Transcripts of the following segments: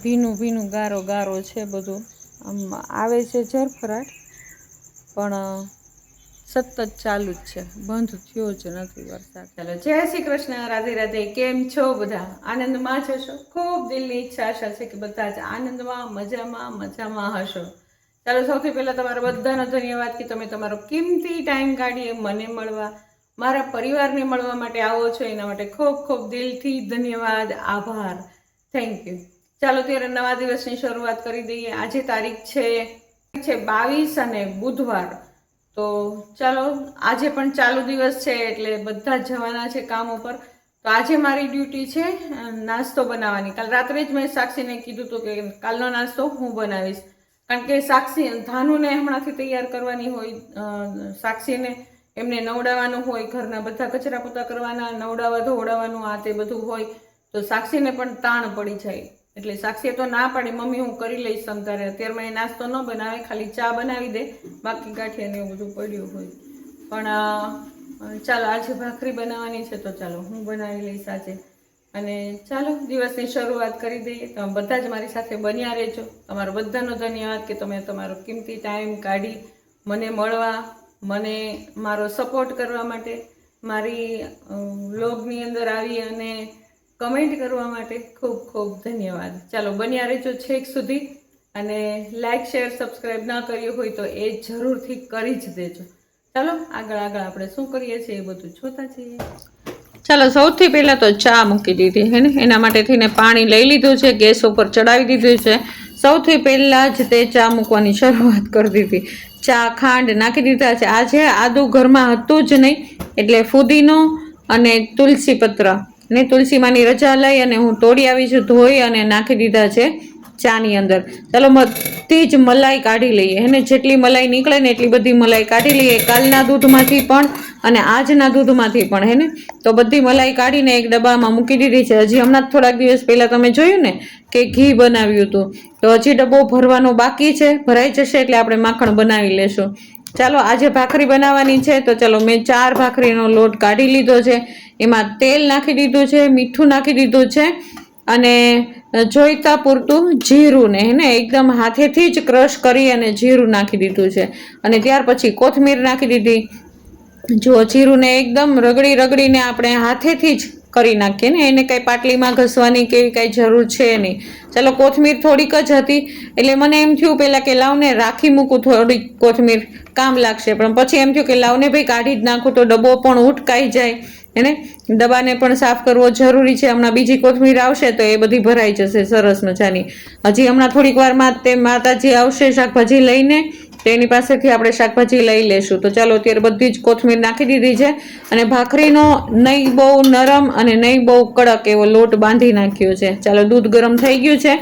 ભીનું ભીનું ગારો ગારો છે બધું, આમ આવે છે ઝરફરાટ પણ સતત ચાલુ જ છે, બંધ થયો જ નથી વરસાદ. ચાલો, જય શ્રી કૃષ્ણ, રાધે રાધે. કેમ છો બધા? આનંદમાં જ હશો. ખૂબ દિલની ઈચ્છા આશા છે કે બધા જ આનંદમાં, મજામાં હશો. ચાલો, સૌથી પહેલા તમારા બધાનો ધન્યવાદ કે તમે તમારો કિંમતી ટાઈમ કાઢી મને મળવા, મારા પરિવારને મળવા માટે આવો છો. એના માટે ખૂબ ખૂબ દિલથી ધન્યવાદ, આભાર, થેન્ક યુ. ચાલો, ત્યારે નવા દિવસની શરૂઆત કરી દઈએ. આજે તારીખ છે 22 અને બુધવાર. તો ચાલો, આજે પણ ચાલુ દિવસ છે એટલે બધા જવાના છે કામ ઉપર. તો આજે મારી ડ્યુટી છે નાસ્તો બનાવવાની. કાલ રાત્રે જ મેં સાક્ષીને કીધું હતું કે કાલનો નાસ્તો હું બનાવીશ, કારણ કે સાક્ષી ધાનુને હમણાંથી તૈયાર કરવાની હોય, સાક્ષીને એમને નવડાવવાનું હોય, ઘરના બધા કચરા પોતા કરવાના, નવડાવવા ધોવડાવવાનું, આ તે બધું હોય. તો સાક્ષીને પણ તાણ પડી જાય એટલે સાક્ષીએ તો ના પાડી, મમ્મી હું કરી લઈશ તમ તારે. અત્યારમાં એ નાસ્તો ન બનાવે, ખાલી ચા બનાવી દે, બાકી ગાંઠિયાને એવું બધું પડ્યું હોય. પણ ચાલો, આજે ભાખરી બનાવવાની છે તો ચાલો હું બનાવી લઈશ આજે. અને ચાલો, દિવસની શરૂઆત કરી દઈએ. તમે બધા જ મારી સાથે બન્યા રહેજો. તમારો બધાનો ધન્યવાદ કે તમે તમારો કિંમતી ટાઈમ કાઢી મને મળવા, મને મારો સપોર્ટ કરવા માટે, મારી વ્લોગની અંદર આવી અને કમેન્ટ કરવા માટે ખૂબ ખૂબ ધન્યવાદ. ચાલો, બન્યા રહેજો છેક સુધી. અને લાઈક, શેર, સબસ્ક્રાઈબ ના કર્યું હોય તો એ જરૂરથી કરી જ દેજો. ચાલો, આગળ આપણે શું કરીએ છીએ એ બધું જોતા જઈએ. ચાલો, સૌથી પહેલાં તો ચા મૂકી દીધી હે ને, એના માટે થઈને પાણી લઈ લીધું છે, ગેસ ઉપર ચડાવી દીધું છે. સૌથી પહેલાં જ તે ચા મૂકવાની શરૂઆત કરી દીધી. ચા, ખાંડ નાખી દીધા છે. આજે આદુ ઘરમાં હતું જ નહીં એટલે ફુદીનો અને તુલસી પત્ર ને તુલસીમાંની રજા લઈ અને હું તોડી આવી છું, ધોઈ અને નાખી દીધા છે ચાની અંદર. ચાલો, બધી જ મલાઈ કાઢી લઈએ હે ને, જેટલી મલાઈ નીકળે ને એટલી બધી મલાઈ કાઢી લઈએ, કાલના દૂધમાંથી પણ અને આજના દૂધમાંથી પણ હે ને. તો બધી મલાઈ કાઢીને એક ડબ્બામાં મૂકી દીધી છે. હજી હમણાં થોડાક દિવસ પહેલાં તમે જોયું ને કે ઘી બનાવ્યું હતું, તો હજી ડબ્બો ભરવાનો બાકી છે. ભરાઈ જશે એટલે આપણે માખણ બનાવી લેશું. ચાલો, આજે ભાખરી બનાવવાની છે તો ચાલો, મેં 4 ભાખરીનો લોટ કાઢી લીધો છે. એમાં તેલ નાખી દીધું છે, મીઠું નાખી દીધું છે અને જોઈતા પૂરતું જીરું ને હે એકદમ હાથેથી જ ક્રશ કરી અને જીરું નાખી દીધું છે. અને ત્યાર પછી કોથમીર નાખી દીધી. જો જીરુંને એકદમ રગડીને આપણે હાથેથી જ કરી નાખીએ ને, એને કાંઈ પાટલીમાં ઘસવાની કે એવી કાંઈ જરૂર છે નહીં. ચાલો, કોથમીર થોડીક જ હતી એટલે મને એમ થયું પહેલાં કે લાવને રાખી મૂકું, થોડીક કોથમીર કામ લાગશે. પણ પછી એમ થયું કે લાવને ભાઈ કાઢી જ નાખું તો ડબ્બો પણ ઉટકાઈ જાય એને, ડબ્બાને પણ સાફ કરવો જરૂરી છે. હમણાં બીજી કોથમીર આવશે તો એ બધી ભરાઈ જશે સરસ મજાની. હજી હમણાં થોડીક વારમાં તે માતાજી આવશે શાકભાજી લઈને, તો એની પાસેથી આપણે શાકભાજી લઈ લેશું. તો ચાલો, અત્યારે બધી જ કોથમીર નાખી દીધી છે અને ભાખરીનો નહીં બહુ નરમ અને નહીં બહુ કડક એવો લોટ બાંધી નાખ્યો છે. ચાલો, દૂધ ગરમ થઈ ગયું છે,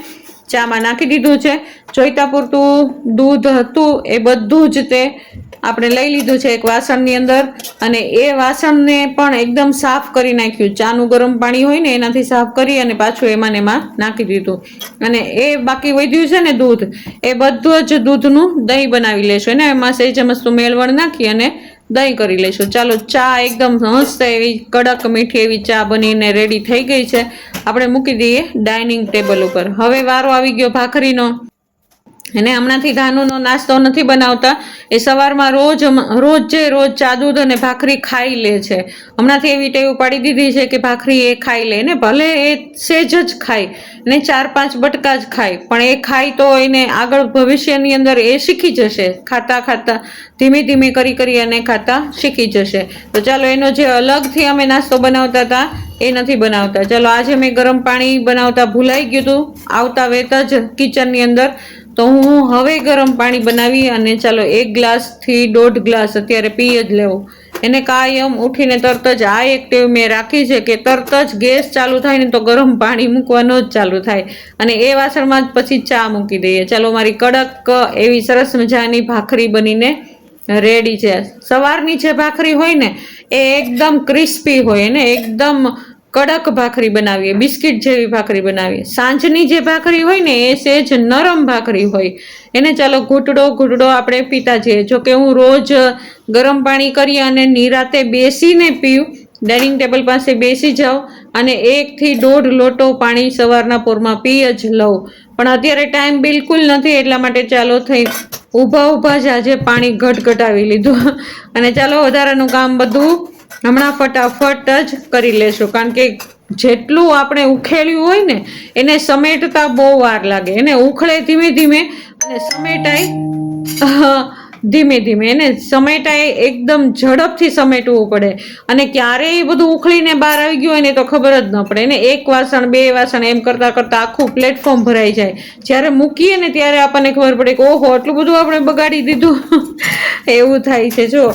ચામાં નાખી દીધું છે. જોઈતા પૂરતું દૂધ હતું એ બધું જ તે આપણે લઈ લીધું છે એક વાસણની અંદર અને એ વાસણને પણ એકદમ સાફ કરી નાખ્યું. ચાનું ગરમ પાણી હોય ને એનાથી સાફ કરી અને પાછું એમાં નાખી દીધું. અને એ બાકી વધ્યું છે ને દૂધ, એ બધું જ દૂધનું દહીં બનાવી લેશું ને, એમાં સેજ મસ્ત મેળવણ નાખી અને દહીં કરી લઈશું. ચાલો, ચા એકદમ મસ્ત એવી કડક મીઠી એવી ચા બનીને રેડી થઈ ગઈ છે. આપણે મૂકી દઈએ ડાઇનિંગ ટેબલ ઉપર. હવે વારો આવી ગયો ભાખરીનો. એને હમણાંથી ધાનુનો નાસ્તો નથી બનાવતા, એ સવારમાં રોજ ચા દૂધ અને ભાખરી ખાઈ લે છે. હમણાંથી એવી ટેવ પાડી દીધી છે કે ભાખરી એ ખાઈ લે ને, ભલે એ સેજ જ ખાય ને 4-5 બટકા જ ખાય, પણ એ ખાય તો એને આગળ ભવિષ્યની અંદર એ શીખી જશે. ખાતા ધીમે કરી અને ખાતા શીખી જશે. તો ચાલો, એનો જે અલગથી અમે નાસ્તો બનાવતા હતા એ નથી બનાવતા. ચાલો, આજે મેં ગરમ પાણી બનાવતા ભૂલાઈ ગયું હતું આવતા વેત જ કિચનની અંદર, તો હું હવે ગરમ પાણી બનાવી અને ચાલો 1 ગ્લાસથી 1.5 ગ્લાસ અત્યારે પી જ લેવું. એને કાયમ ઉઠીને તરત જ આ એક ટેવ મેં રાખી છે કે તરત જ ગેસ ચાલુ થાય ને તો ગરમ પાણી મૂકવાનો જ ચાલુ થાય અને એ વાસણમાં જ પછી ચા મૂકી દઈએ. ચાલો, મારી કડક એવી સરસ મજાની ભાખરી બનીને રેડી છે. સવારની જે ભાખરી હોય ને એ એકદમ ક્રિસ્પી હોય ને, એકદમ કડક ભાખરી બનાવીએ, બિસ્કિટ જેવી ભાખરી બનાવીએ. સાંજની જે ભાખરી હોય ને એ સેજ નરમ ભાખરી હોય એને ચાલો ઘૂંટડો આપણે પીતા જઈએ. જોકે હું રોજ ગરમ પાણી કરી અને નિરાતે બેસીને પીવું, ડાઇનિંગ ટેબલ પાસે બેસી જાઉં અને 1 થી 1.5 લોટો પાણી સવારના પોરમાં પી જ લઉં. પણ અત્યારે ટાઈમ બિલકુલ નથી, એટલા માટે ચાલો થઈ ઊભા જ આજે પાણી ઘટઘટાવી લીધું અને ચાલો વધારાનું કામ બધું હમણાં ફટાફટ જ કરી લેશું, કારણ કે જેટલું આપણે ઉખેડ્યું હોય ને એને સમેટતા બહુ વાર લાગે, એને ઉખડે ધીમે ધીમે અને સમેટાય ધીમે ધીમે, એને સમેટાય એકદમ ઝડપથી સમેટવું પડે અને ક્યારેય બધું ઉખડીને બહાર આવી ગયું હોય ને તો ખબર જ ન પડે. એને એક વાસણ બે વાસણ એમ કરતા કરતા આખું પ્લેટફોર્મ ભરાઈ જાય. જ્યારે મૂકીએ ને ત્યારે આપણને ખબર પડે કે ઓહો આટલું બધું આપણે બગાડી દીધું એવું થાય છે. જો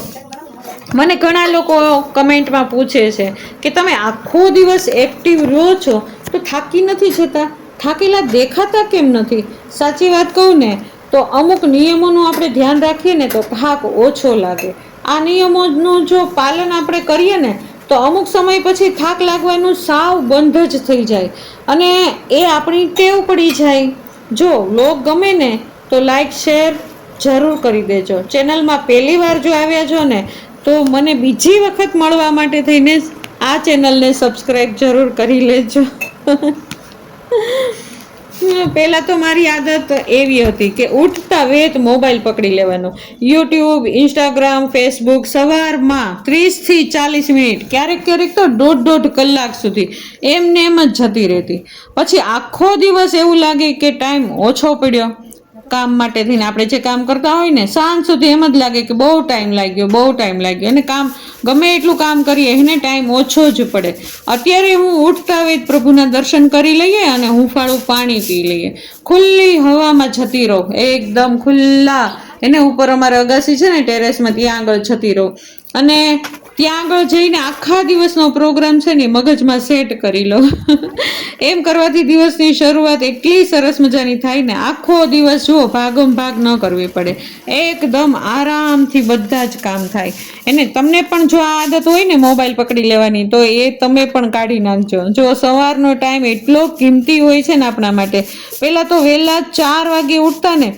મને ઘણા લોકો કમેન્ટમાં પૂછે છે કે તમે આખો દિવસ એક્ટિવ રહો છો તો થાકી નથી જતા, થાકેલા દેખાતા કેમ નથી? સાચી વાત કહું ને તો અમુક નિયમોનું આપણે ધ્યાન રાખીએ ને તો થાક ઓછો લાગે. આ નિયમોનું જો પાલન આપણે કરીએ ને તો અમુક સમય પછી થાક લાગવાનું સાવ બંધ જ થઈ જાય અને એ આપણી ટેવ પડી જાય. જો વ્લોગ ગમે ને તો લાઈક શેર જરૂર કરી દેજો. ચેનલમાં પહેલી વાર જો આવ્યા છો ને તો મને બીજી વખત મળવા માટે થઈને આ ચેનલને સબસ્ક્રાઈબ જરૂર કરી લેજો. પહેલાં તો મારી આદત એવી હતી કે ઉઠતા વેત મોબાઈલ પકડી લેવાનો, યુટ્યુબ, ઇન્સ્ટાગ્રામ, ફેસબુક સવારમાં 30થી 40 મિનિટ, ક્યારેક ક્યારેક તો દોઢ કલાક સુધી એમને એમ જ જતી રહેતી. પછી આખો દિવસ એવું લાગે કે ટાઈમ ઓછો પડ્યો. કામ માટે થઈને આપણે જે કામ કરતા હોય ને સાંજ સુધી એમ જ લાગે કે બહુ ટાઈમ લાગ્યો અને કામ ગમે એટલું કામ કરીએ એને ટાઈમ ઓછો જ પડે. અત્યારે હું ઉઠતા વેત પ્રભુના દર્શન કરી લઈએ અને હુંફાળું પાણી પી લઈએ, ખુલ્લી હવામાં જતી રહો, એકદમ ખુલ્લા એને ઉપર અમારે અગાસી છે ને ટેરેસમાં, ત્યાં આગળ જતી રહો અને ત્યાં આગળ જઈને આખા દિવસનો પ્રોગ્રામ છે ને મગજમાં સેટ કરી લો. એમ કરવાથી દિવસની શરૂઆત એટલી સરસ મજાની થાય ને, આખો દિવસ જુઓ ભાગમ ભાગ ન કરવી પડે, એકદમ આરામથી બધા જ કામ થાય. એને તમને પણ જો આ આદત હોય ને મોબાઈલ પકડી લેવાની તો એ તમે પણ કાઢી નાખજો. જો સવારનો ટાઈમ એટલો કિંમતી હોય છે ને આપણા માટે. પહેલાં તો વહેલા 4 વાગે ઉઠતા ને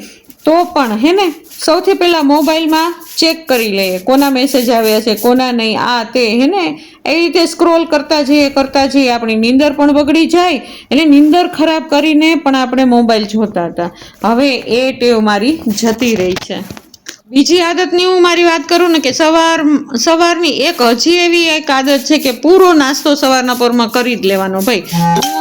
તો પણ હે ને સૌથી પહેલાં મોબાઈલમાં ચેક કરી લઈએ કોના મેસેજ આવ્યા છે કોના નહીં, આ તે હે ને એ રીતે સ્ક્રોલ કરતા જઈએ આપણી નીંદર પણ બગડી જાય. એટલે નીંદર ખરાબ કરીને પણ આપણે મોબાઈલ જોતા હતા. હવે એ ટેવ મારી જતી રહી છે. બીજી આદતની હું મારી વાત કરું ને કે સવારની હજી એવી એક આદત છે કે પૂરો નાસ્તો સવારના પોરમાં કરી જ લેવાનો. ભાઈ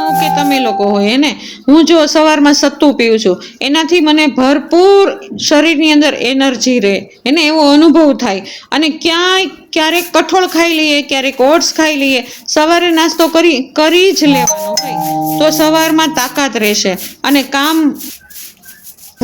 હું કે તમે લોકો હોય ને, હું જો સવારમાં સત્તું પીઉં છું એનાથી મને ભરપૂર શરીરની અંદર એનર્જી રહે એને એવો અનુભવ થાય. અને ક્યારેક કઠોળ ખાઈ લઈએ, ક્યારેક ઓટ્સ ખાઈ લઈએ, સવારે નાસ્તો કરી જ લેવાનો ભાઈ, તો સવારમાં તાકાત રહેશે અને કામ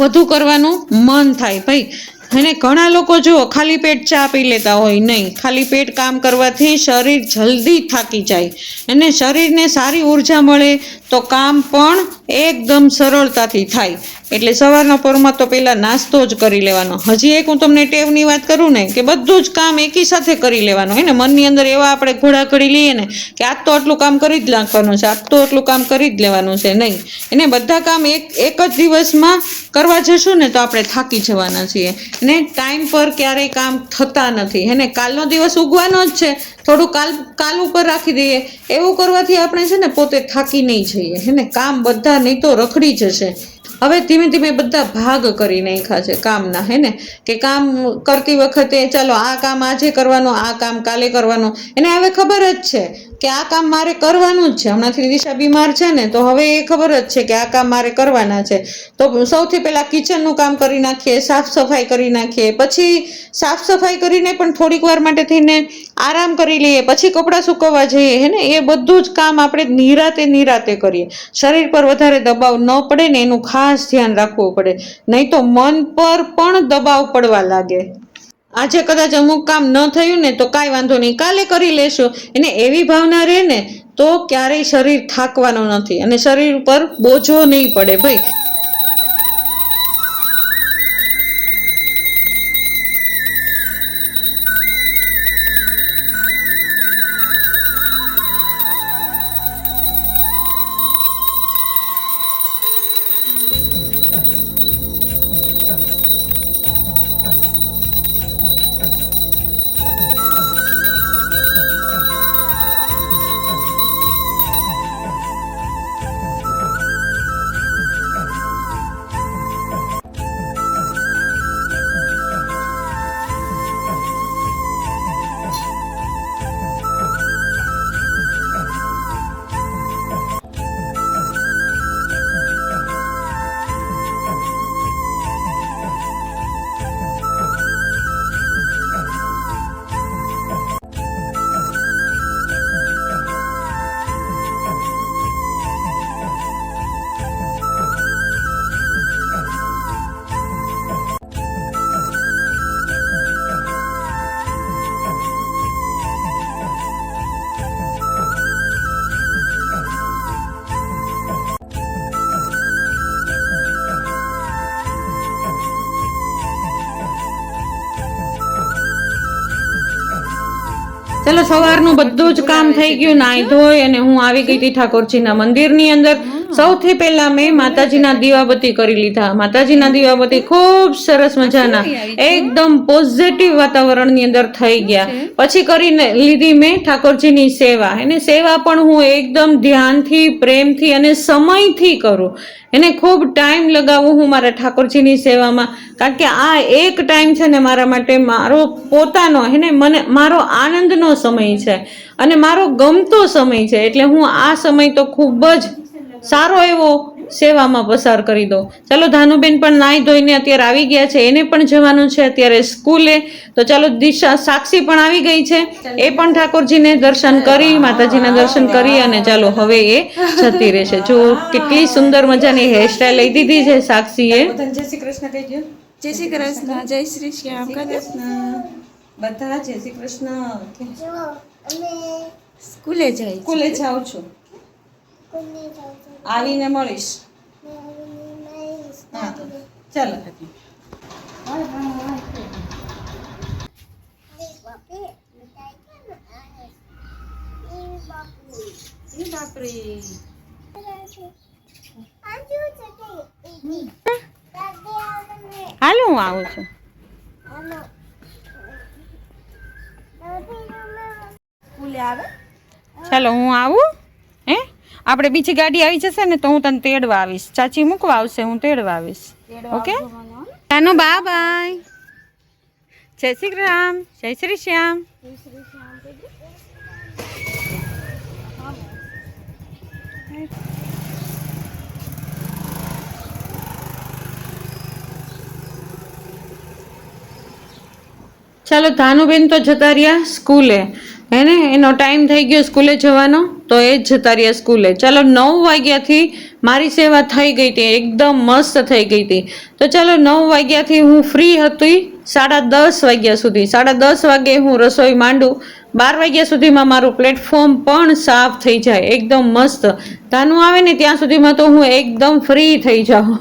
વધુ કરવાનું મન થાય ભાઈ. અને ઘણા લોકો જો ખાલી પેટ ચા પી લેતા હોય, નહીં, ખાલી પેટ કામ કરવાથી શરીર જલ્દી થાકી જાય અને શરીરને સારી ઉર્જા મળે તો કામ પણ એકદમ સરળતાથી થાય. એટલે સવારના પોરમાં તો પહેલાં નાસ્તો જ કરી લેવાનો. હજી એક હું તમને ટેવની વાત કરું ને કે બધું જ કામ એકી સાથે કરી લેવાનું. એને મનની અંદર એવા આપણે ઘોડા કરી લઈએ ને કે આજ તો આટલું કામ કરી જ નાખવાનું છે, આજ તો આટલું કામ કરી જ લેવાનું છે, નહીં. એને બધા કામ એક જ દિવસમાં કરવા જશું ને તો આપણે થાકી જવાના છીએ ને ટાઈમ પર ક્યારેય કામ થતા નથી. એને કાલનો દિવસ ઉગવાનો જ છે, થોડું કાલ ઉપર રાખી દઈએ. એવું કરવાથી આપણે છે ને પોતે થાકી નહીં જઈએ. એને કામ બધા નહીં તો રખડી જશે. હવે ધીમે ધીમે બધા ભાગ કરી નાખ્યા છે કામના, હે ને કે કામ કરતી વખતે ચાલો આ કામ આજે કરવાનું, આ કામ કાલે કરવાનું. એને હવે ખબર જ છે કે આ કામ મારે કરવાનું જ છે. હમણાંથી દિશા બીમાર છે ને તો હવે એ ખબર જ છે કે આ કામ મારે કરવાના છે. તો સૌથી પહેલાં કિચનનું કામ કરી નાખીએ, સાફ સફાઈ કરી નાખીએ, પછી સાફ સફાઈ કરીને પણ થોડીક વાર માટે થઈને આરામ કરી લઈએ, પછી કપડાં સૂકવવા જઈએ. હે ને એ બધું જ કામ આપણે નિરાતે કરીએ. શરીર પર વધારે દબાવ ન પડે ને એનું ખાસ ધ્યાન રાખવું પડે, નહીં તો મન પર પણ દબાવ પડવા લાગે. આજે કદાચ અમુક કામ ન થયું ને તો કાંઈ વાંધો નહીં, કાલે કરી લેશું. એને એવી ભાવના રહે ને તો ક્યારેય શરીર થાકવાનું નથી અને શરીર પર બોજો નહીં પડે ભાઈ. ચલો સવારનું બધું જ કામ થઈ ગયું, નાહી ધોઈ અને હું આવી ગઈ હતી ઠાકોરજીના મંદિરની અંદર. સૌથી પહેલા મેં માતાજીના દીવાબત્તી કરી લીધા. માતાજીના દીવાબત્તી ખૂબ સરસ મજાના એકદમ પોઝિટિવ વાતાવરણની અંદર થઈ ગયા. પછી કરીને લીધી મેં ઠાકોરજીની સેવા. એને સેવા પણ હું એકદમ ધ્યાનથી, પ્રેમથી અને સમયથી કરું. એને ખૂબ ટાઈમ લગાવું હું મારા ઠાકોરજીની સેવામાં, કારણ કે આ એક ટાઈમ છે ને મારા માટે મારો પોતાનો મારો આનંદનો સમય છે અને મારો ગમતો સમય છે. એટલે હું આ સમય તો ખૂબ જ સારો એવો સેવામાં પસાર કરી દો. ચાલો ધાનુબેન પણ નાહી ધોઈને અત્યારે આવી ગયા છે, એને પણ જવાનું છે અત્યારે સ્કૂલે. તો ચાલો સાક્ષી પણ આવી ગઈ છે, એ પણ ઠાકોરજીને દર્શન કરી, માતાજીના દર્શન કરી અને ચાલો હવે એ જતી રહેશે. જો કેટલી સુંદર મજાની હેરસ્ટાઈલ લઈ દીધી છે સાક્ષીએ. જય શ્રી કૃષ્ણ કહી દો. જય શ્રી કૃષ્ણ, જય શ્રી શ્યામ કૃષ્ણ. બધા જય શ્રી કૃષ્ણ. સ્કૂલે જાય, સ્કૂલે જાઉં છું, આવીને મળીશ. હા ચાલો. હાલો હું આવું છું. સ્કૂલે આવે. ચાલો હું આવું. હે આપણે બીજી ગાડી આવી જશે ને તો હું તને તેડવા આવીશ. ચાચી મૂકવા આવશે, હું તેડવા આવીશ. ઓકે ચાલો, બાય બાય. જય શ્રી રામ, જય શ્રી શ્યામ. ચાલો ધાનુબેન તો જતા રહ્યા સ્કૂલે, હે ને એનો ટાઈમ થઈ ગયો સ્કૂલે જવાનો, તો એ જ જતા રહ્યા સ્કૂલે. ચાલો 9 વાગ્યાથી મારી સેવા થઈ ગઈ હતી, એકદમ મસ્ત થઈ ગઈ હતી. તો ચાલો 9 વાગ્યાથી હું ફ્રી હતી 10:30 વાગ્યા સુધી. 10:30 વાગે હું રસોઈ માંડું, 12 વાગ્યા સુધીમાં મારું પ્લેટફોર્મ પણ સાફ થઈ જાય એકદમ મસ્ત. ધાનું આવે ને ત્યાં સુધીમાં તો હું એકદમ ફ્રી થઈ જાઉં.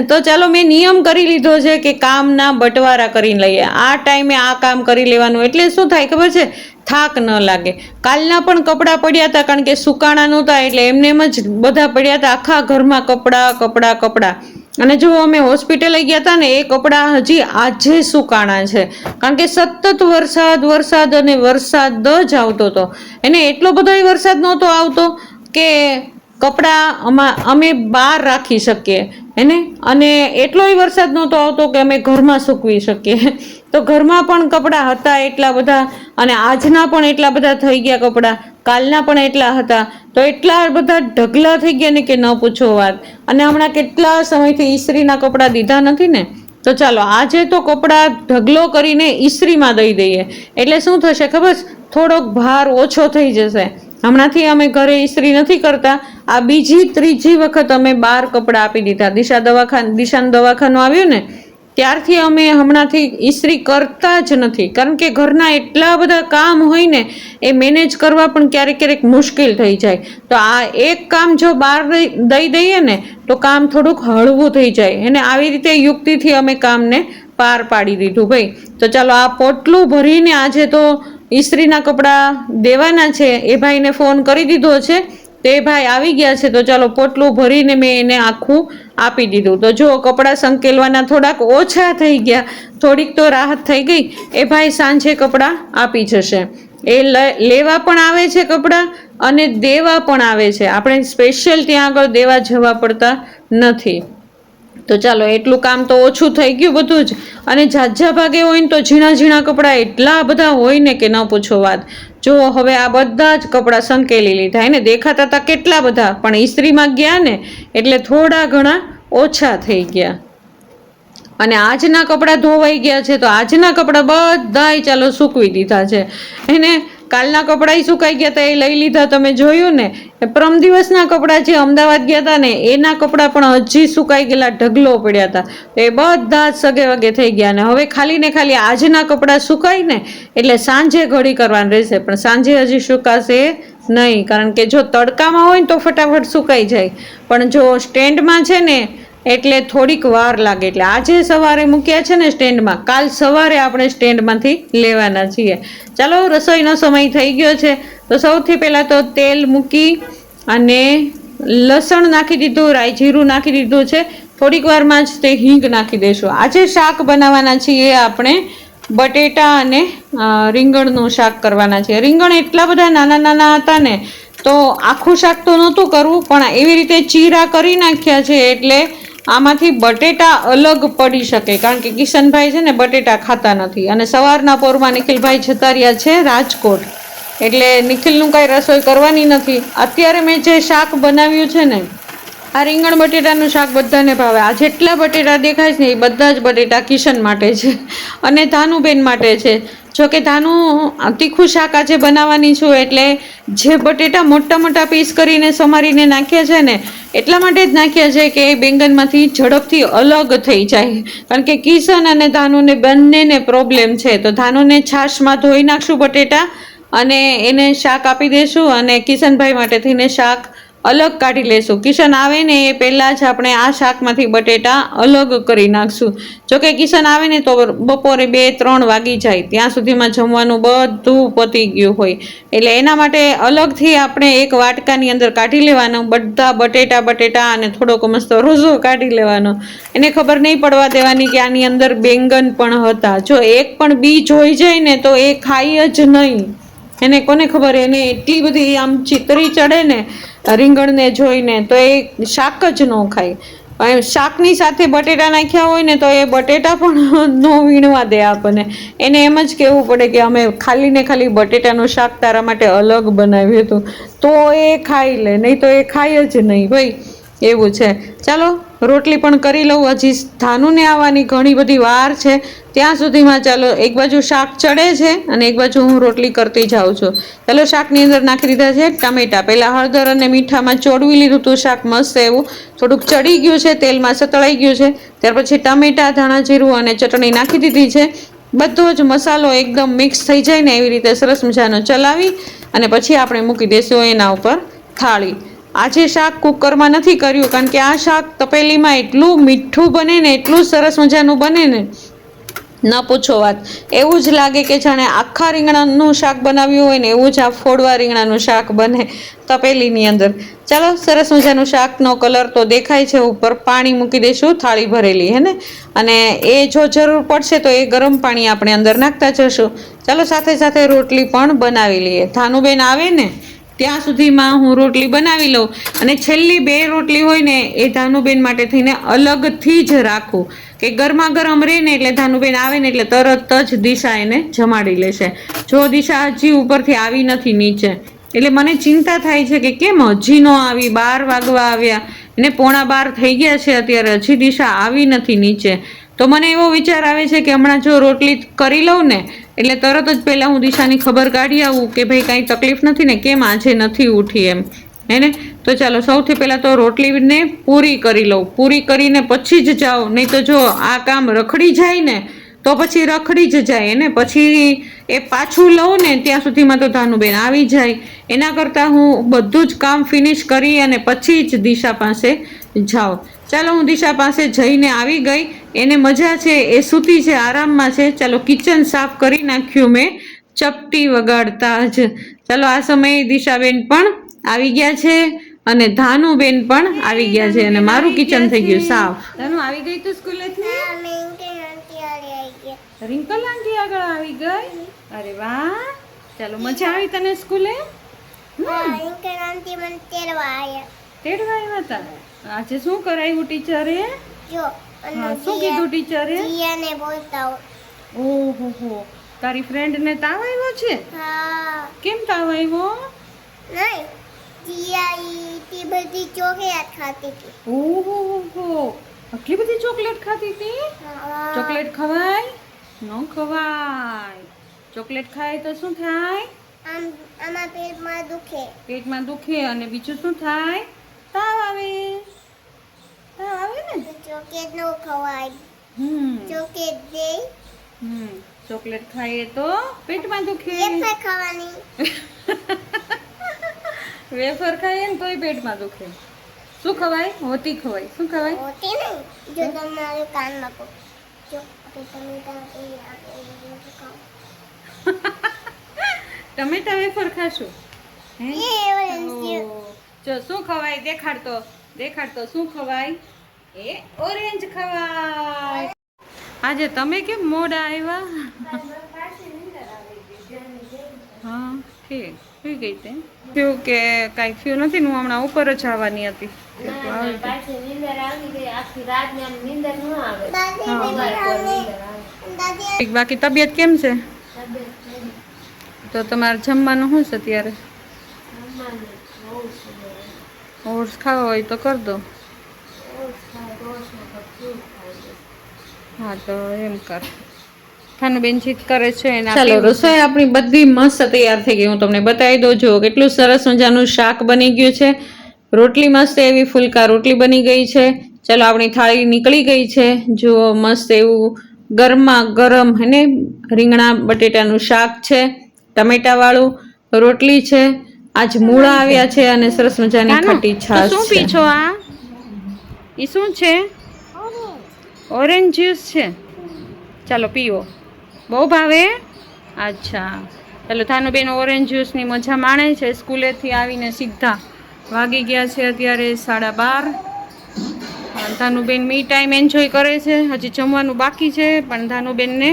તો ચાલો મેં નિયમ કરી લીધો છે કે કામના બટવારા કરીને લઈએ. આ ટાઈમે આ કામ કરી લેવાનું, એટલે શું થાય ખબર છે, થાક ન લાગે. કાલના પણ કપડાં પડ્યા હતા, કારણ કે સુકાણા નહોતા એટલે એમને એમ જ બધા પડ્યા હતા. આખા ઘરમાં કપડાં. અને જો અમે હોસ્પિટલે ગયા હતા ને, એ કપડાં હજી આજે સુકાણા છે, કારણ કે સતત વરસાદ અને વરસાદ જ આવતો હતો. એને એટલો બધો વરસાદ નહોતો આવતો કે કપડાં અમે બહાર રાખી શકીએ એને, અને એટલોય વરસાદ નહોતો આવતો કે અમે ઘરમાં સૂકવી શકીએ. તો ઘરમાં પણ કપડાં હતા એટલા બધા, અને આજના પણ એટલા બધા થઈ ગયા કપડાં, કાલના પણ એટલા હતા. તો એટલા બધા ઢગલા થઈ ગયા ને કે ન પૂછો વાત. અને હમણાં કેટલા સમયથી ઇસ્ત્રીના કપડાં દીધા નથી ને, તો ચાલો આજે તો કપડાં ઢગલો કરીને ઇસ્ત્રીમાં દઈ દઈએ. એટલે શું થશે ખબર, થોડોક ભાર ઓછો થઈ જશે. હમણાંથી અમે ઘરે ઇસ્ત્રી નથી કરતા, આ બીજી ત્રીજી વખત અમે 12 કપડાં આપી દીધા. દિશાનું દવાખાનું આવ્યું ને ત્યારથી અમે હમણાંથી ઇસ્ત્રી કરતા જ નથી, કારણ કે ઘરના એટલા બધા કામ હોય ને, એ મેનેજ કરવા પણ ક્યારેક મુશ્કેલ થઈ જાય. તો આ એક કામ જો બહાર દઈ દઈએ ને તો કામ થોડુંક હળવું થઈ જાય. અને આવી રીતે યુક્તિથી અમે કામને પાર પાડી દીધું ભાઈ. તો ચાલો આ પોટલું ભરીને આજે તો ઇસ્ત્રીના કપડાં દેવાના છે. એ ભાઈને ફોન કરી દીધો છે, તે ભાઈ આવી ગયા છે. તો ચાલો પોટલું ભરીને મેં એને આખું આપી દીધું. તો જો કપડાં સંકેલવાના થોડાક ઓછા થઈ ગયા, થોડીક તો રાહત થઈ ગઈ. એ ભાઈ સાંજે કપડાં આપી જશે. એ લેવા પણ આવે છે કપડાં અને દેવા પણ આવે છે. આપણે સ્પેશિયલ ત્યાં આગળ દેવા જવા પડતા નથી. તો ચાલો એટલું કામ તો ઓછું થઈ ગયું બધું જ. અને ઝાઝા ભાગે હોય ને તો ઝીણા કપડાં એટલા બધા હોય ને કે ન પૂછો વાત. જો હવે આ બધા જ કપડાં સંકેલી લીધા, એને દેખાતા હતા કેટલા બધા, પણ ઇસ્ત્રીમાં ગયા ને એટલે થોડા ઘણા ઓછા થઈ ગયા. અને આજના કપડાં ધોવાઈ ગયા છે, તો આજના કપડાં બધાય ચાલો સૂકવી દીધા છે. એને કાલના કપડાં સુકાઈ ગયા હતા, એ લઈ લીધા, તમે જોયું ને. પરમ દિવસના કપડાં જે અમદાવાદ ગયા હતા ને, એના કપડાં પણ હજી સુકાઈ ગયેલા ઢગલો પડ્યા હતા. એ બધા જ સગે વગે થઈ ગયા. ને હવે ખાલી ને ખાલી આજના કપડાં સુકાય ને એટલે સાંજે ઘડી કરવાનું રહેશે, પણ સાંજે હજી સુકાશે નહીં, કારણ કે જો તડકામાં હોય ને તો ફટાફટ સુકાઈ જાય, પણ જો સ્ટેન્ડમાં છે ને એટલે થોડીક વાર લાગે. એટલે આજે સવારે મૂક્યા છે ને સ્ટેન્ડમાં, કાલ સવારે આપણે સ્ટેન્ડમાંથી લેવાના છીએ. ચાલો રસોઈનો સમય થઈ ગયો છે. તો સૌથી પહેલાં તો તેલ મૂકી અને લસણ નાખી દીધું, રાઈ જીરું નાખી દીધું છે. થોડીક વારમાં જ તે હિંગ નાખી દઈશું. આજે શાક બનાવવાના છીએ આપણે બટેટા અને રીંગણનું શાક કરવાના છે. રીંગણ એટલા બધા નાના નાના હતા ને તો આખું શાક તો નહોતું કરવું, પણ એવી રીતે ચીરા કરી નાખ્યા છે એટલે આમાંથી બટેટા અલગ પડી શકે. કારણ કે કિશનભાઈ છે ને બટેટા ખાતા નથી અને સવારના પોરમાં નિખિલભાઈ જતા રહ્યા છે રાજકોટ, એટલે નિખિલનું કાંઈ રસોઈ કરવાની નથી. અત્યારે મેં જે શાક બનાવ્યું છે ને, આ રીંગણ બટેટાનું શાક બધાને ભાવે. આ જેટલા બટેટા દેખાય છે ને એ બધા જ બટેટા કિશન માટે છે અને ધાનુબેન માટે છે. જો કે ધાનુ તીખું શાક આજે બનાવવાની છું એટલે જે બટેટા મોટા મોટા પીસ કરીને સમારીને નાખ્યા છે ને એટલા માટે જ નાખ્યા છે કે બેંગનમાંથી ઝડપથી અલગ થઈ જાય. કારણ કે કિશન અને ધાનુને બંનેને પ્રોબ્લેમ છે. તો ધાનુને છાશમાં ધોઈ નાખશું બટેટા અને એને શાક આપી દઈશું અને કિશનભાઈ માટે થઈને શાક અલગ કાઢી લેશું. કિશન આવે ને એ પહેલાં જ આપણે આ શાકમાંથી બટેટા અલગ કરી નાખશું. જોકે કિશન આવે ને તો બપોરે 2-3 વાગી જાય, ત્યાં સુધીમાં જમવાનું બધું પતી ગયું હોય. એટલે એના માટે અલગથી આપણે એક વાટકાની અંદર કાઢી લેવાનું બધા બટેટા અને થોડોક મસ્ત રોઝો કાઢી લેવાનો. એને ખબર નહીં પડવા દેવાની કે આની અંદર બેંગન પણ હતા. જો એક પણ બીજ હોઈ જાય ને તો એ ખાઈ જ નહીં. એને કોને ખબર, એને એટલી બધી આમ ચીતરી ચડે ને રીંગણને જોઈને તો એ શાક જ ન ખાય. શાકની સાથે બટેટા નાખ્યા હોય ને તો એ બટેટા પણ ન વીણવા દે આપણને. એને એમ જ કહેવું પડે કે અમે ખાલી ને ખાલી બટેટાનું શાક તારા માટે અલગ બનાવ્યું હતું તો એ ખાઈ લે, નહીં તો એ ખાય જ નહીં ભાઈ. એવું છે. ચાલો રોટલી પણ કરી લઉં. હજી ધાનુને આવવાની ઘણી બધી વાર છે. ત્યાં સુધીમાં ચાલો એક બાજુ શાક ચડે છે અને એક બાજુ હું રોટલી કરતી જાઉં છું. ચાલો શાકની અંદર નાખી દીધા છે ટામેટા. પહેલાં હળદર અને મીઠામાં ચોળવી લીધું હતું શાક મસ્ત એવું. થોડુંક ચડી ગયું છે, તેલમાં સતળાઈ ગયું છે. ત્યાર પછી ટામેટા, ધાણા જીરું અને ચટણી નાખી દીધી છે. બધો જ મસાલો એકદમ મિક્સ થઈ જાય ને એવી રીતે સરસ મજાનો ચલાવી અને પછી આપણે મૂકી દઈશું એના ઉપર થાળી. આજે શાક કુકરમાં નથી કર્યું કારણ કે આ શાક તપેલીમાં એટલું મીઠું બને ને, એટલું સરસ મજાનું બને ને ન પૂછો વાત. એવું જ લાગે કે જાણે આખા રીંગણાનું શાક બનાવ્યું હોય ને એવું જ આ ફોડવા રીંગણાનું શાક બને તપેલીની અંદર. ચાલો સરસ મજાનું શાકનો કલર તો દેખાય છે. ઉપર પાણી મૂકી દઈશું થાળી ભરેલી હે ને, અને એ જો જરૂર પડશે તો એ ગરમ પાણી આપણે અંદર નાખતા જશું. ચાલો સાથે સાથે રોટલી પણ બનાવી લઈએ. ધાનુબેન આવે ને ત્યાં સુધીમાં હું રોટલી બનાવી લઉં અને છેલ્લી 2 રોટલી હોય ને એ ધાનુબેન માટે થઈને અલગથી જ રાખું કે ગરમા ગરમ રહે ને એટલે ધાનુબેન આવે ને એટલે તરત જ દિશા એને જમાડી લેશે. જો દિશા હજી ઉપરથી આવી નથી નીચે એટલે મને ચિંતા થાય છે કે કેમ હજી ન આવી. 12 વાગવા આવ્યા, એને 11:15 થઈ ગયા છે અત્યારે, હજી દિશા આવી નથી નીચે. તો મને એવો વિચાર આવે છે કે હમણાં જો રોટલી કરી લઉં ને એટલે તરત જ પહેલાં હું દિશાની ખબર કાઢી આવું કે ભાઈ કાંઈ તકલીફ નથી ને, કેમ આજે નથી ઉઠી એમ હેને. તો ચાલો સૌથી પહેલાં તો રોટલીને પૂરી કરી લઉં. પૂરી કરીને પછી જ જાઉં, નહીં તો જો આ કામ રખડી જાય ને તો પછી રખડી જ જાય ને, પછી એ પાછું લઉં ને ત્યાં સુધીમાં તો ધાનુબેન આવી જાય. એના કરતાં હું બધું જ કામ ફિનિશ કરી અને પછી જ દિશા પાસે જાઉં. ચાલો હું દિશા પાસે જઈને આવી ગઈ. એને મજા છે, એ સૂતી છે, આરામમાં છે. ચાલો કિચન સાફ કરી નાખ્યું મેં ચપટી વગાડતા જ. ચાલો આ સમયે દિશાબેન પણ આવી ગયા છે અને ધાનુબેન પણ આવી ગયા છે અને મારું કિચન થઈ ગયું સાફ. ધાનુ આવી ગઈ તું સ્કૂલેથી? રિંકલ આંટી આગળ આવી ગઈ. અરે વાહ, ચાલો મજા આવી તને સ્કૂલે? તેડવા આવ્યા હતા. આજે શું કરાવ્યું ટીચરે? શું કીધું ટીચરે? ઓહો, તારી ફ્રેન્ડ ને તાવ આવ્યો છે? કેમ તાવ આવ્યો? ઓહો, આટલી બધી ચોકલેટ ખાતી હતી? ચોકલેટ ખવાય? ન ખવાય. ચોકલેટ ખાય તો શું થાય? પેટમાં દુખે અને બીજું શું થાય? તાવ આવે. તાવ આવે ને? ચોકલેટ ખાઈએ તો પેટમાં દુખે. વેફર ખાઈએ ને તોય પેટમાં દુખે. શું ખવાય? હોતી ખવાય. શું ખવાય? હોતી નહીં. જો તમારે કાનમાં કહો. જો આપણે ટમેટા ખાઓ. ટમેટા વેફર ખાશું. હે? એ ઓરેન્જ છે. ઓહ. જો શું ખવાય? દેખાડ તો શું ખવાય? એ ઓરેન્જ ખવાય. આજે તમે કેમ મોડા આવ્યા? હા ઠીક સુઈ ગઈ તે થયું કે કાંઈ થયું નથી ને હું હમણાં ઉપર જ આવવાની હતી. દાદી બાકી તબિયત કેમ છે? તો તમારે જમવાનું શું છે અત્યારે? ઓટ્સ ખાવા હોય તો કર દો. હા તો એમ કર. ખાનુબેન જીત કરે છે એના. ચાલો રસોઈ આપણી બધી મસ્ત તૈયાર થઈ ગઈ. હું તમને બતાવી દઉં. જો કેટલું સરસ મજાનું શાક બની ગયું છે. રોટલી મસ્ત એવી ફુલકા રોટલી બની ગઈ છે. ચાલો આપણી થાળી નીકળી ગઈ છે. જો મસ્ત એવું ગરમા ગરમ હેને રીંગણા બટેટાનું શાક છે, ટમેટા વાળું રોટલી છે, આજ મૂળા આવ્યા છે અને સરસ મજાની ખાટી છાશ. શું પી છો આ? ઈ શું છે? ઓરેન્જ જ્યુસ છે. ચાલો પીવો. બહુ ભાવે? અચ્છા ચાલો થાનુબેન ઓરેન્જ જ્યુસની મજા માણે છે. સ્કૂલેથી આવીને સીધા વાગી ગયા છે અત્યારે 12:30. ધાનુબેન મી ટાઈમ એન્જોય કરે છે. હજી જમવાનું બાકી છે પણ ધાનુબેનને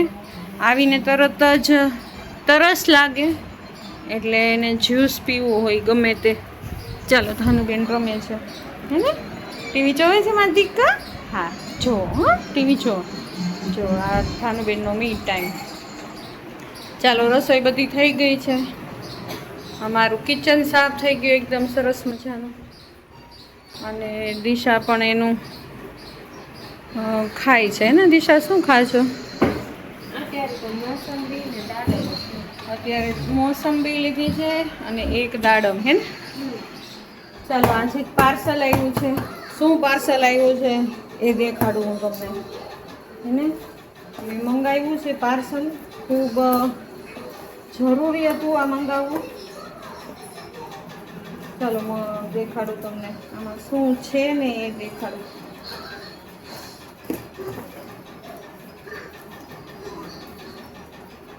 આવીને તરત જ તરસ લાગે એટલે એને જ્યુસ પીવું હોય ગમે તે. ચાલો ધાનુબેન રમે છે હે ને? ટીવી જોવે છે મારા દીકરા? હા જો હા ટીવી જો. જો આ ધાનુબેનનો મી ટાઈમ. ચાલો રસોઈ બધી થઈ ગઈ છે. અમારું કિચન સાફ થઈ ગયું એકદમ સરસ મજાનું. અને દિશા પણ એનું ખાય છે ને. દિશા શું ખાશો? અત્યારે મોસંબી લીધી છે અને એક દાડમ હે ને. ચાલો આજે પાર્સલ આવ્યું છે. શું પાર્સલ આવ્યું છે એ દેખાડું હું તમને હેને. મેં મંગાવ્યું છે પાર્સલ. ખૂબ જરૂરી હતું આ મંગાવવું. ચાલો દેખાડું તમને આમાં શું છે ને એ દેખાડું.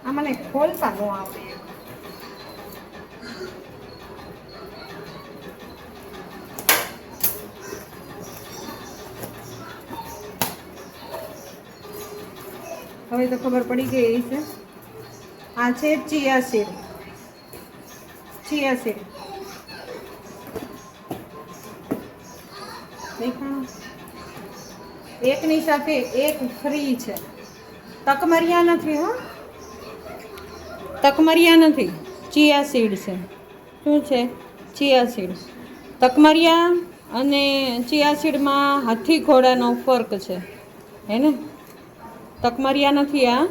આ મને ખોલતા ન આવડે. હવે તો ખબર પડી ગઈ છે. આ છે ચિયા સીડ. ચિયા સીડ દેખાણું. એકની સાથે એક ફ્રી છે. તકમરિયા નથી હો, તકમરિયા નથી. ચિયા સીડ છે. શું છે? ચિયા સીડ. તકમરિયા અને ચિયા સીડમાં હાથી ઘોડાનો ફરક છે હે ને. તકમરિયા નથી આ.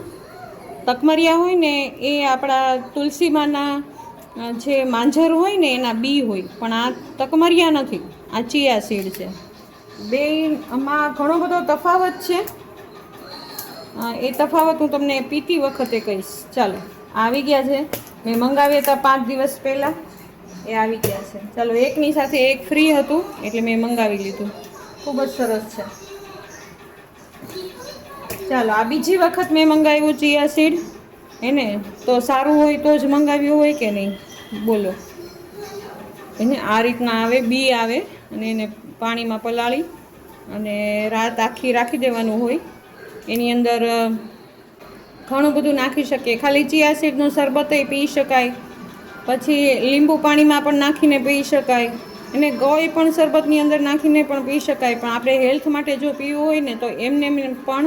તકમરિયા હોય ને એ આપણા તુલસીમાંના જે માંજર હોય ને એના બી હોય, પણ આ તકમરિયા નથી. આ ચિયા સીડ છે. બેમાં ઘણો બધો તફાવત છે. એ તફાવત હું તમને પીતી વખતે કહીશ. ચાલો આવી ગયા છે. મેં મંગાવ્યા હતા 5 દિવસ પહેલાં. એ આવી ગયા છે. ચાલો એકની સાથે એક ફ્રી હતું એટલે મેં મંગાવી લીધું. ખૂબ જ સરસ છે. ચાલો આ બીજી વખત મેં મંગાવ્યું ચિયા સીડ એને. તો સારું હોય તો જ મંગાવ્યું હોય કે નહીં બોલો. એને આ રીતના આવે, બી આવે અને એને પાણીમાં પલાળી અને રાત આખી રાખી દેવાનું હોય. એની અંદર ઘણું બધું નાખી શકીએ. ખાલી ચિયા સીડનું શરબત પી શકાય, પછી લીંબુ પાણીમાં પણ નાખીને પી શકાય, અને ગોળ પણ શરબતની અંદર નાખીને પણ પી શકાય. પણ આપણે હેલ્થ માટે જો પીવું હોય ને તો એમને પણ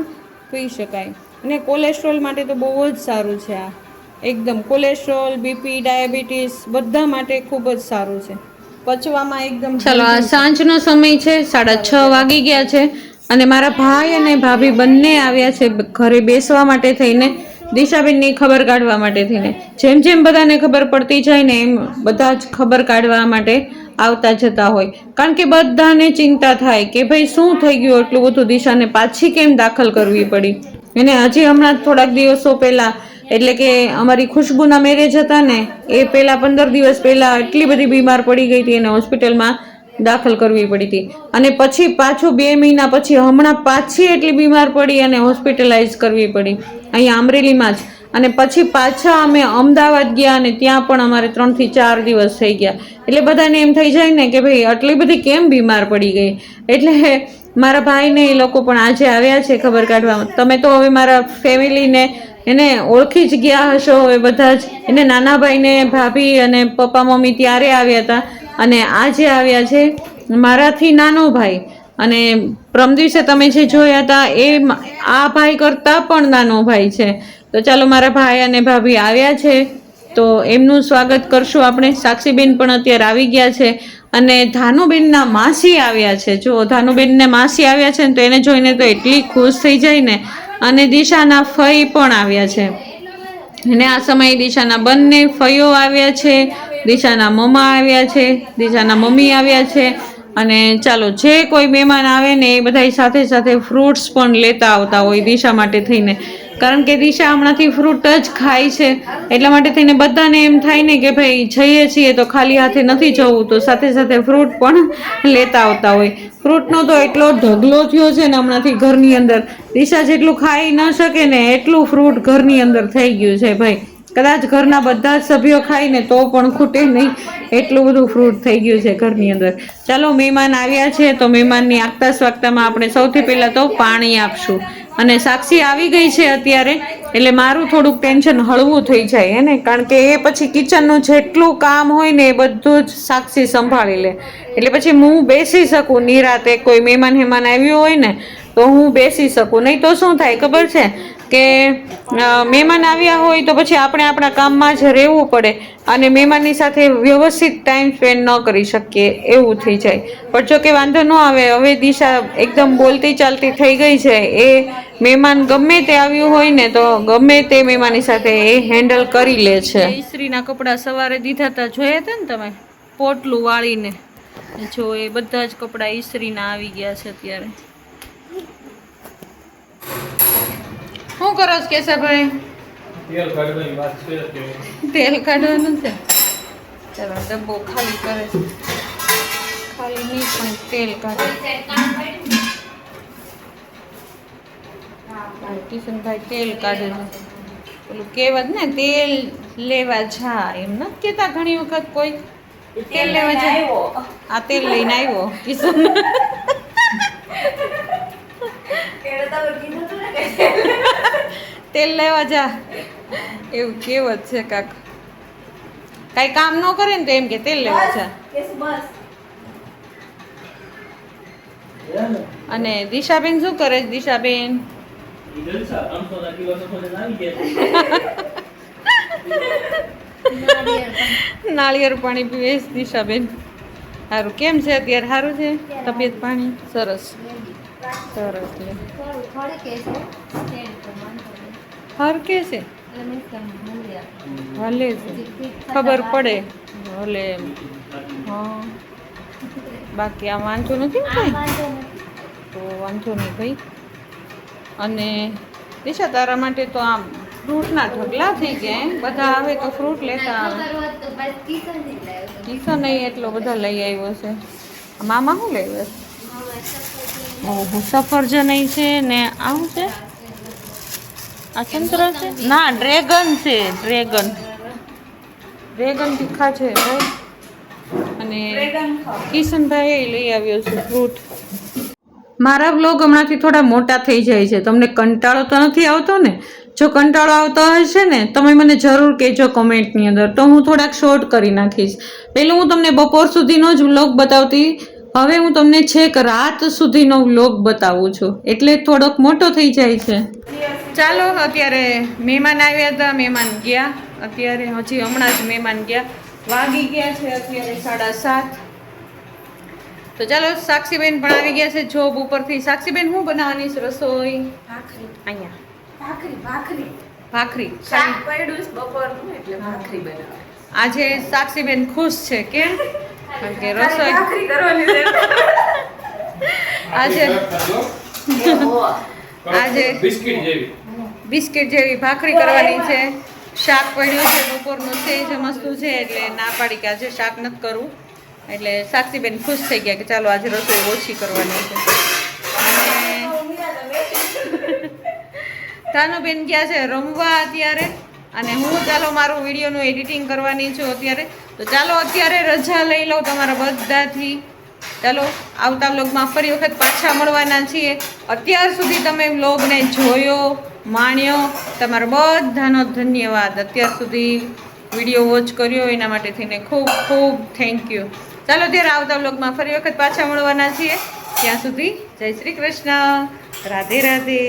પી શકાય. અને કોલેસ્ટ્રોલ માટે તો બહુ જ સારું છે આ. એકદમ કોલેસ્ટ્રોલ, બીપી, ડાયાબિટીસ બધા માટે ખૂબ જ સારું છે. પચવામાં એકદમ. ચાલો આ સાંજનો સમય છે. 6:30 વાગી ગયા છે અને મારા ભાઈ અને ભાભી બંને આવ્યા છે ઘરે બેસવા માટે થઈને, દિશાબેનની ખબર કાઢવા માટે થઈને. જેમ જેમ બધાને ખબર પડતી જાય ને એમ બધા જ ખબર કાઢવા માટે આવતા જતા હોય. કારણ કે બધાને ચિંતા થાય કે ભાઈ શું થઈ ગયું એટલું બધું, દિશાને પાછી કેમ દાખલ કરવી પડી. એને હજી હમણાં થોડાક દિવસો પહેલાં, એટલે કે અમારી ખુશ્બુના મેરેજ હતા ને એ પહેલાં 15 દિવસ પહેલાં એટલી બધી બીમાર પડી ગઈ હતી. એને હોસ્પિટલમાં દાખલ કરવી પડી હતી. અને પછી પાછું 2 મહિના પછી હમણાં પાછી એટલી બીમાર પડી અને હોસ્પિટલાઇઝ કરવી પડી અહીંયા અમરેલીમાં જ. અને પછી પાછા અમે અમદાવાદ ગયા અને ત્યાં પણ અમારે 3 થી 4 દિવસ થઈ ગયા. એટલે બધાને એમ થઈ જાય ને કે ભાઈ આટલી બધી કેમ બીમાર પડી ગઈ. એટલે મારા ભાઈને એ લોકો પણ આજે આવ્યા છે ખબર કાઢવા. તમે તો હવે મારા ફેમિલીને એને ઓળખી જ ગયા હશો હવે બધા જ. એને નાના ભાઈને ભાભી અને પપ્પા મમ્મી ત્યારે આવ્યા હતા અને આજે આવ્યા છે મારાથી નાનો ભાઈ. અને પ્રમ દિવસે તમે જે જોયા હતા એ આ ભાઈ કરતાં પણ નાનો ભાઈ છે. તો ચાલો મારા ભાઈ અને ભાભી આવ્યા છે તો એમનું સ્વાગત કરશું આપણે. સાક્ષીબેન પણ અત્યારે આવી ગયા છે અને ધાનુબેનના માસી આવ્યા છે. જો ધાનુબેનને માસી આવ્યા છે ને તો એને જોઈને તો એટલી ખુશ થઈ જાય ને. અને દિશાના ફઈ પણ આવ્યા છે અને આ સમયે દિશાના બંને ફઈઓ આવ્યા છે, દિશાના મમ્મા આવ્યા છે, દિશાના મમ્મી આવ્યા છે. અને ચાલો જે કોઈ મહેમાન આવે ને એ બધા સાથે સાથે ફ્રૂટ્સ પણ લેતા આવતા હોય દિશા માટે થઈને. કારણ કે દિશા હમણાંથી ફ્રૂટ જ ખાય છે એટલા માટે થઈને બધાને એમ થાય ને કે ભાઈ જઈએ છીએ તો ખાલી હાથે નથી જવું, તો સાથે સાથે ફ્રૂટ પણ લેતા આવતા હોય. ફ્રૂટનો તો એટલો ઢગલો થયો છે ને હમણાંથી ઘરની અંદર. દિશા જેટલું ખાઈ ન શકે ને એટલું ફ્રૂટ ઘરની અંદર થઈ ગયું છે ભાઈ. કદાચ ઘરના બધા જ સભ્યો ખાય ને તો પણ ખૂટે નહીં એટલું બધું ફ્રૂટ થઈ ગયું છે ઘરની અંદર. ચાલો મહેમાન આવ્યા છે તો મહેમાનની આગતા સ્વાગતામાં આપણે સૌથી પહેલાં તો પાણી આપશું. અને સાક્ષી આવી ગઈ છે અત્યારે એટલે મારું થોડુંક ટેન્શન હળવું થઈ જાય હે ને. કારણ કે એ પછી કિચનનું જેટલું કામ હોય ને એ બધું જ સાક્ષી સંભાળી લે. એટલે પછી હું બેસી શકું નિરાતે. કોઈ મહેમાન આવ્યું હોય ને તો હું બેસી શકું. નહીં તો શું થાય ખબર છે કે મહેમાન આવ્યા હોય તો પછી આપણે આપણા કામમાં જ રહેવું પડે અને મહેમાનની સાથે વ્યવસ્થિત ટાઈમ સ્પેન્ડ ન કરી શકીએ એવું થઈ જાય. પણ જો કે વાંધો ન આવે. હવે દિશા એકદમ બોલતી ચાલતી થઈ ગઈ છે. એ મહેમાન ગમે તે આવ્યું હોય ને તો ગમે તે મહેમાનની સાથે એ હેન્ડલ કરી લે છે. ઇસ્ત્રીના કપડાં સવારે દીધા હતા, જોયા હતા ને તમે, પોટલું વાળીને. જો એ બધા જ કપડાં ઇસ્ત્રીના આવી ગયા છે અત્યારે. શું કરો છો કેશાભાઈ? તેલ કાઢવાનું છે. ચાલો ડબ્બો ખાલી કરે છે. ખાલી નહીં પણ તેલ કાઢે. કિશનભાઈ તેલ કાઢે છે. પેલું કહેવત ને તેલ લેવા જા એમ નથી કહેતા ઘણી વખત કોઈ તેલ લેવા જાય. આ તેલ લઈને આવ્યો કિશન. તેલ લેવા જા એવું કહેવત છે કાક. કાંઈ કામ ન કરે ને તો એમ કે તેલ લેવા જા. અને દિશાબેન શું કરે છે? દિશાબેન નાળિયેર પાણી પીવે છે દિશાબેન. સારું. કેમ છે અત્યારે? સારું છે તબિયત પાણી? સરસ સરસ. લે હર કે છે હલે છે ખબર પડે હલે. હા બાકી આ વાંધો નથી ને કાંઈ? તો વાંધો નહીં ભાઈ. અને દિશા તારા માટે તો આમ ફ્રૂટના ઢગલા થઈ ગયા. બધા આવે તો ફ્રૂટ લેતા આવે. કિશન નહીં એટલો બધા લઈ આવ્યો છે. મામા શું લઈ આવ્યો? ઓહો સફરજન છે ને આવું છે. આ સંતરો છે ના ડ્રેગન છે. ડ્રેગન તીખા છે ભાઈ. અને કિશનભાઈ લઈ આવ્યો છે ફ્રૂટ. મારા બ્લોગ હમણાંથી થોડા મોટા થઈ જાય છે. તમને કંટાળો તો નથી આવતો ને? જો કંટાળો આવતો હશે ને તમે મને જરૂર કહેજો કોમેન્ટની અંદર, તો હું થોડાક શોર્ટ કરી નાખીશ. પહેલું હું તમને બપોર સુધીનો જ વ્લોગ બતાવતી, હવે હું તમને છેક રાત સુધીનો વ્લોગ બતાવું છું. એટલે થોડોક મોટો થઈ જાય છે. ચાલો અત્યારે મહેમાન આવ્યા હતા, મહેમાન ગયા. અત્યારે હજી હમણાં જ મહેમાન ગયા. વાગી ગયા છે અત્યારે 7:30. તો ચાલો સાક્ષીબેન પણ આવી ગયા છે જોબ ઉપરથી. સાક્ષીબેન શું બનાવવાની છે રસોઈ? ભાખરી. અહીંયા ભાખરી. શાક પડ્યું બપોરનું એટલે ભાખરી બનાવવાની. આજે સાક્ષીબેન ખુશ છે કેમ? કારણ કે રસોઈ ભાખરી કરવાની છે. આજે બિસ્કિટ જેવી ભાખરી કરવાની છે. શાક પડ્યું છે બપોરનું છે જ મસ્તું છે એટલે ના પાડી કે આજે શાક નથી કરવું. એટલે સાક્ષીબેન ખુશ થઈ ગયા કે ચાલો આજે રસોઈ ઓછી કરવાની છે. અને તાનુબેન ગયા છે રમવા અત્યારે, અને હું ચાલો મારું વિડીયોનું એડિટિંગ કરવાની છું અત્યારે. તો ચાલો અત્યારે રજા લઈ લઉં તમારા બધાથી. ચાલો આવતા વ્લોગમાં ફરી વખત પાછા મળવાના છીએ. અત્યાર સુધી તમે વ્લોગને જોયો, માણ્યો, તમારો બધાનો ધન્યવાદ. અત્યાર સુધી વિડીયો વોચ કર્યો એના માટે થઈને ખૂબ ખૂબ થેન્ક યુ. ચાલો ત્યારે આવતા વ્લોગમાં ફરી વખત પાછા મળવાના છીએ. ત્યાં સુધી જય શ્રી કૃષ્ણ, રાધે રાધે.